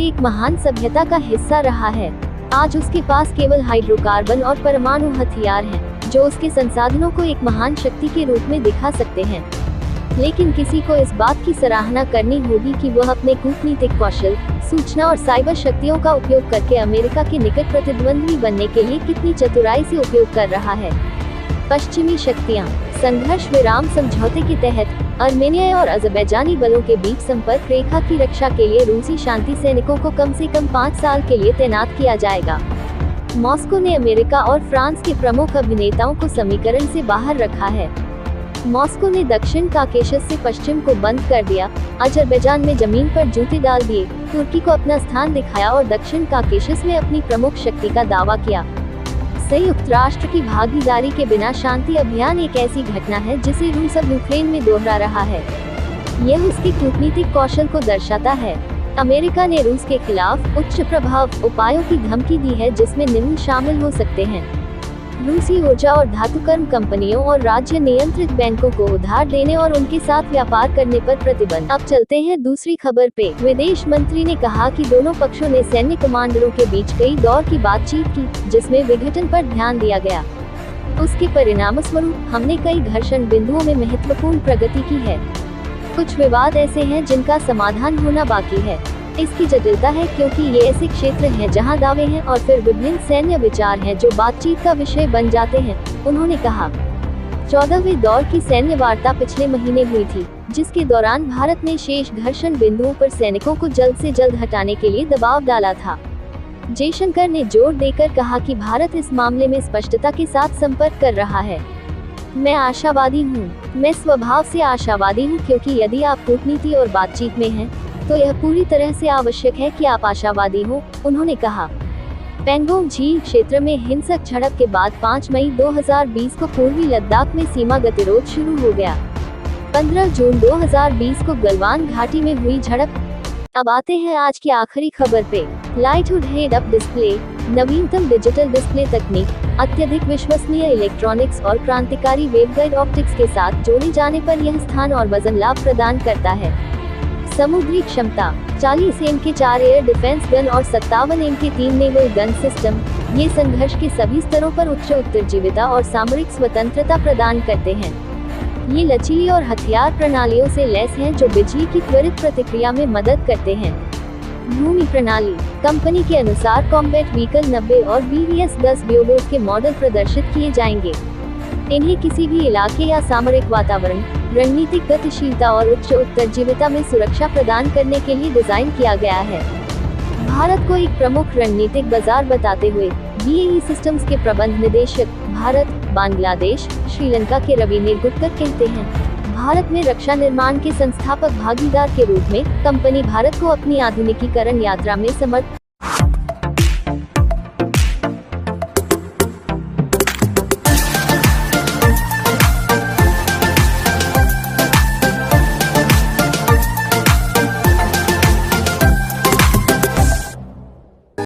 एक महान सभ्यता का हिस्सा रहा है। आज उसके पास केवल हाइड्रोकार्बन और परमाणु हथियार हैं, जो उसके संसाधनों को एक महान शक्ति के रूप में दिखा सकते हैं। लेकिन किसी को इस बात की सराहना करनी होगी कि वह अपने कूटनीतिक कौशल, सूचना और साइबर शक्तियों का उपयोग करके अमेरिका के निकट प्रतिद्वंदी बनने के लिए कितनी चतुराई से उपयोग कर रहा है। पश्चिमी शक्तियां। संघर्ष विराम समझौते के तहत आर्मेनिया और अज़रबैजानी बलों के बीच संपर्क रेखा की रक्षा के लिए रूसी शांति सैनिकों को कम से कम 5 साल के लिए तैनात किया जाएगा। मॉस्को ने अमेरिका और फ्रांस के प्रमुख अभिनेताओं को समीकरण से बाहर रखा है। मॉस्को ने दक्षिण काकेशस से पश्चिम को बंद कर दिया, अज़रबैजान में जमीन पर जूते डाल दिए, तुर्की को अपना स्थान दिखाया और दक्षिण काकेशस में अपनी प्रमुख शक्ति का दावा किया। संयुक्त राष्ट्र की भागीदारी के बिना शांति अभियान एक ऐसी घटना है जिसे रूस अब यूक्रेन में दोहरा रहा है। यह उसके कूटनीतिक कौशल को दर्शाता है। अमेरिका ने रूस के खिलाफ उच्च प्रभाव उपायों की धमकी दी है, जिसमें निम्न शामिल हो सकते हैं: रूसी ऊर्जा और धातुकर्म कंपनियों और राज्य नियंत्रित बैंकों को उधार देने और उनके साथ व्यापार करने पर प्रतिबंध। अब चलते हैं दूसरी खबर पे। विदेश मंत्री ने कहा कि दोनों पक्षों ने सैन्य कमांडरों के बीच कई दौर की बातचीत की, जिसमें विघटन पर ध्यान दिया गया। उसके परिणामस्वरूप हमने कई घर्षण बिंदुओं में महत्वपूर्ण प्रगति की है। कुछ विवाद ऐसे हैं जिनका समाधान होना बाकी है। इसकी जटिलता है क्योंकि ये ऐसे क्षेत्र हैं जहां दावे हैं और फिर विभिन्न सैन्य विचार हैं जो बातचीत का विषय बन जाते हैं, उन्होंने कहा। 14वें दौर की सैन्य वार्ता पिछले महीने हुई थी, जिसके दौरान भारत ने शेष घर्षण बिंदुओं पर सैनिकों को जल्द से जल्द हटाने के लिए दबाव डाला था। जयशंकर ने जोर देकर कहा कि भारत इस मामले में स्पष्टता के साथ संपर्क कर रहा है। मैं आशावादी हूँ। मैं स्वभाव से आशावादी हूँ क्योंकि यदि आप कूटनीति और बातचीत में हैं, तो यह पूरी तरह से आवश्यक है कि आप आशावादी हो, उन्होंने कहा। पेंगोंग झील क्षेत्र में हिंसक झड़प के बाद 5 मई 2020 को पूर्वी लद्दाख में सीमा गतिरोध शुरू हो गया। 15 जून 2020 को गलवान घाटी में हुई झड़प। अब आते हैं आज की आखिरी खबर पे। लाइटहुड हेड अप डिस्प्ले, नवीनतम डिजिटल डिस्प्ले तकनीक, अत्यधिक विश्वसनीय इलेक्ट्रॉनिक्स और क्रांतिकारी वेवगाइड ऑप्टिक्स के साथ जोड़े जाने पर यह स्थान और वजन लाभ प्रदान करता है। समुद्री क्षमता, 40 एम के 4 एयर डिफेंस गन और 57 एम के 3 नेवल गन सिस्टम, ये संघर्ष के सभी स्तरों पर उच्च उत्तरजीविता और सामरिक स्वतंत्रता प्रदान करते हैं। ये लचीली और हथियार प्रणालियों से लैस हैं जो बिजली की त्वरित प्रतिक्रिया में मदद करते हैं। भूमि प्रणाली, कंपनी के अनुसार कॉम्बैट व्हीकल 90 और BVS-10 ब्यूबोट के मॉडल प्रदर्शित किए जाएंगे। इन्हें किसी भी इलाके या सामरिक वातावरण, रणनीतिक गतिशीलता और उच्च उत्तरजीविता में सुरक्षा प्रदान करने के लिए डिजाइन किया गया है। भारत को एक प्रमुख रणनीतिक बाजार बताते हुए BAE सिस्टम्स के प्रबंध निदेशक भारत, बांग्लादेश, श्रीलंका के रवि निर्गुटकर कहते हैं, भारत में रक्षा निर्माण के संस्थापक भागीदार के रूप में कंपनी भारत को अपनी आधुनिकीकरण यात्रा में समर्थ